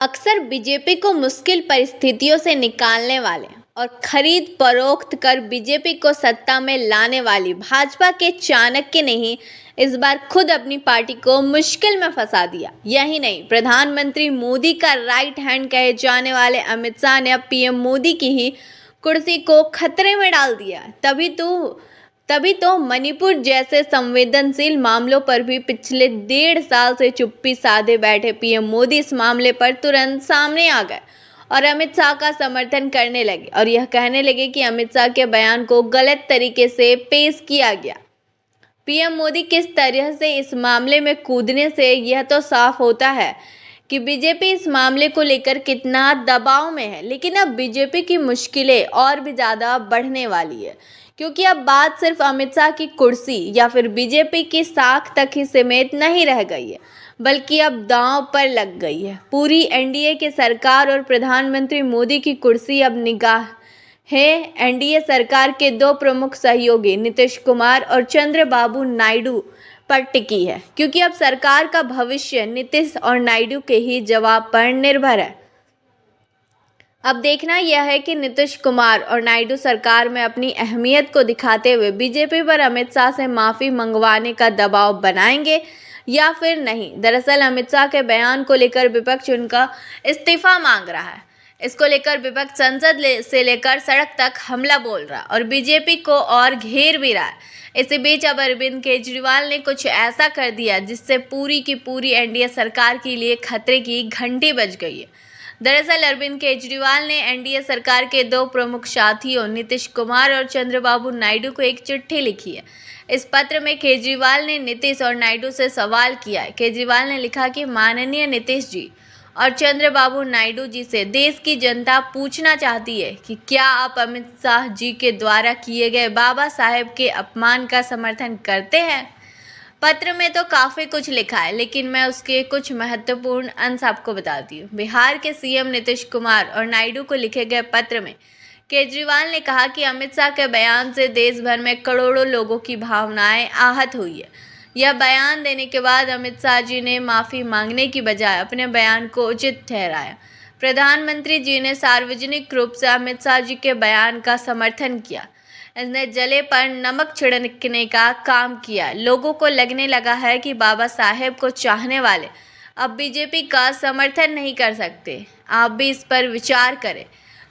अक्सर बीजेपी को मुश्किल परिस्थितियों से निकालने वाले और खरीद फरोख्त कर बीजेपी को सत्ता में लाने वाली भाजपा के चाणक्य ने ही इस बार खुद अपनी पार्टी को मुश्किल में फंसा दिया। यही नहीं, प्रधानमंत्री मोदी का राइट हैंड कहे जाने वाले अमित शाह ने अब पीएम मोदी की ही कुर्सी को खतरे में डाल दिया। तभी तो मणिपुर जैसे संवेदनशील मामलों पर भी पिछले 1.5 साल से चुप्पी साधे बैठे पीएम मोदी इस मामले पर तुरंत सामने आ गए और अमित शाह का समर्थन करने लगे और यह कहने लगे कि अमित शाह के बयान को गलत तरीके से पेश किया गया। पीएम मोदी किस तरह से इस मामले में कूदने से यह तो साफ होता है कि बीजेपी इस मामले को लेकर कितना दबाव में है। लेकिन अब बीजेपी की मुश्किलें और भी ज़्यादा बढ़ने वाली है, क्योंकि अब बात सिर्फ अमित शाह की कुर्सी या फिर बीजेपी की साख तक ही सीमित नहीं रह गई है, बल्कि अब दांव पर लग गई है पूरी एनडीए की सरकार और प्रधानमंत्री मोदी की कुर्सी। अब निगाह है एनडीए सरकार के दो प्रमुख सहयोगी नीतीश कुमार और चंद्रबाबू नायडू पर टिकी है, क्योंकि अब सरकार का भविष्य नीतीश और नायडू के ही जवाब पर निर्भर है। अब देखना यह है कि नीतीश कुमार और नायडू सरकार में अपनी अहमियत को दिखाते हुए बीजेपी पर अमित शाह से माफ़ी मंगवाने का दबाव बनाएंगे या फिर नहीं। दरअसल अमित शाह के बयान को लेकर विपक्ष उनका इस्तीफा मांग रहा है। इसको लेकर विपक्ष संसद से लेकर सड़क तक हमला बोल रहा है और बीजेपी को और घेर भी रहा है। इसी बीच अब अरविंद केजरीवाल ने कुछ ऐसा कर दिया जिससे पूरी की पूरी एनडीए सरकार के लिए खतरे की घंटी बज गई है। दरअसल अरविंद केजरीवाल ने एनडीए सरकार के दो प्रमुख साथियों नीतीश कुमार और चंद्रबाबू नायडू को एक चिट्ठी लिखी है। इस पत्र में केजरीवाल ने नीतीश और नायडू से सवाल किया है। केजरीवाल ने लिखा कि माननीय नीतीश जी और चंद्रबाबू नायडू जी से देश की जनता पूछना चाहती है कि क्या आप अमित शाह जी के द्वारा किए गए बाबा साहेब के अपमान का समर्थन करते हैं। पत्र में तो काफ़ी कुछ लिखा है, लेकिन मैं उसके कुछ महत्वपूर्ण अंश आपको बताती हूँ। बिहार के सीएम नीतीश कुमार और नायडू को लिखे गए पत्र में केजरीवाल ने कहा कि अमित शाह के बयान से देश भर में करोड़ों लोगों की भावनाएं आहत हुई है। यह बयान देने के बाद अमित शाह जी ने माफ़ी मांगने की बजाय अपने बयान को उचित ठहराया। प्रधानमंत्री जी ने सार्वजनिक रूप से अमित शाह जी के बयान का समर्थन किया। इसने जले पर नमक छिड़कने का काम किया। लोगों को लगने लगा है कि बाबा साहेब को चाहने वाले अब बीजेपी का समर्थन नहीं कर सकते। आप भी इस पर विचार करें।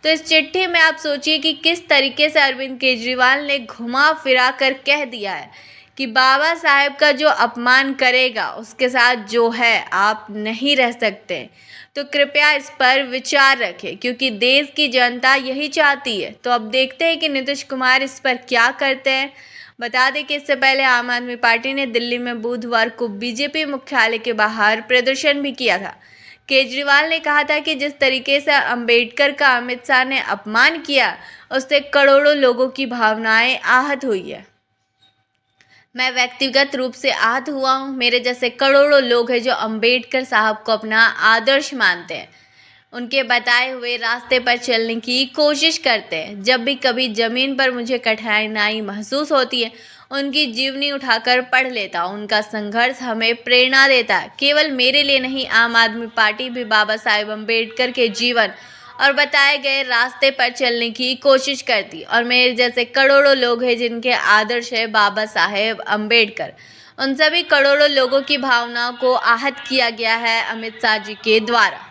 तो इस चिट्ठी में आप सोचिए कि किस तरीके से अरविंद केजरीवाल ने घुमा फिरा कर कह दिया है कि बाबा साहेब का जो अपमान करेगा उसके साथ जो है आप नहीं रह सकते। तो कृपया इस पर विचार रखें, क्योंकि देश की जनता यही चाहती है। तो अब देखते हैं कि नीतीश कुमार इस पर क्या करते हैं। बता दें कि इससे पहले आम आदमी पार्टी ने दिल्ली में बुधवार को बीजेपी मुख्यालय के बाहर प्रदर्शन भी किया था। केजरीवाल ने कहा था कि जिस तरीके से अंबेडकर का अमित शाह ने अपमान किया उससे करोड़ों लोगों की भावनाएं आहत हुई है। मैं व्यक्तिगत रूप से आहत हुआ हूँ। मेरे जैसे करोड़ों लोग हैं जो अंबेडकर साहब को अपना आदर्श मानते हैं, उनके बताए हुए रास्ते पर चलने की कोशिश करते हैं। जब भी कभी ज़मीन पर मुझे कठिनाई महसूस होती है, उनकी जीवनी उठाकर पढ़ लेता हूँ। उनका संघर्ष हमें प्रेरणा देता है। केवल मेरे लिए नहीं, आम आदमी पार्टी भी बाबा साहेब अम्बेडकर के जीवन और बताए गए रास्ते पर चलने की कोशिश करती और मेरे जैसे करोड़ों लोग हैं जिनके आदर्श है बाबा साहेब अम्बेडकर। उन सभी करोड़ों लोगों की भावनाओं को आहत किया गया है अमित शाह जी के द्वारा।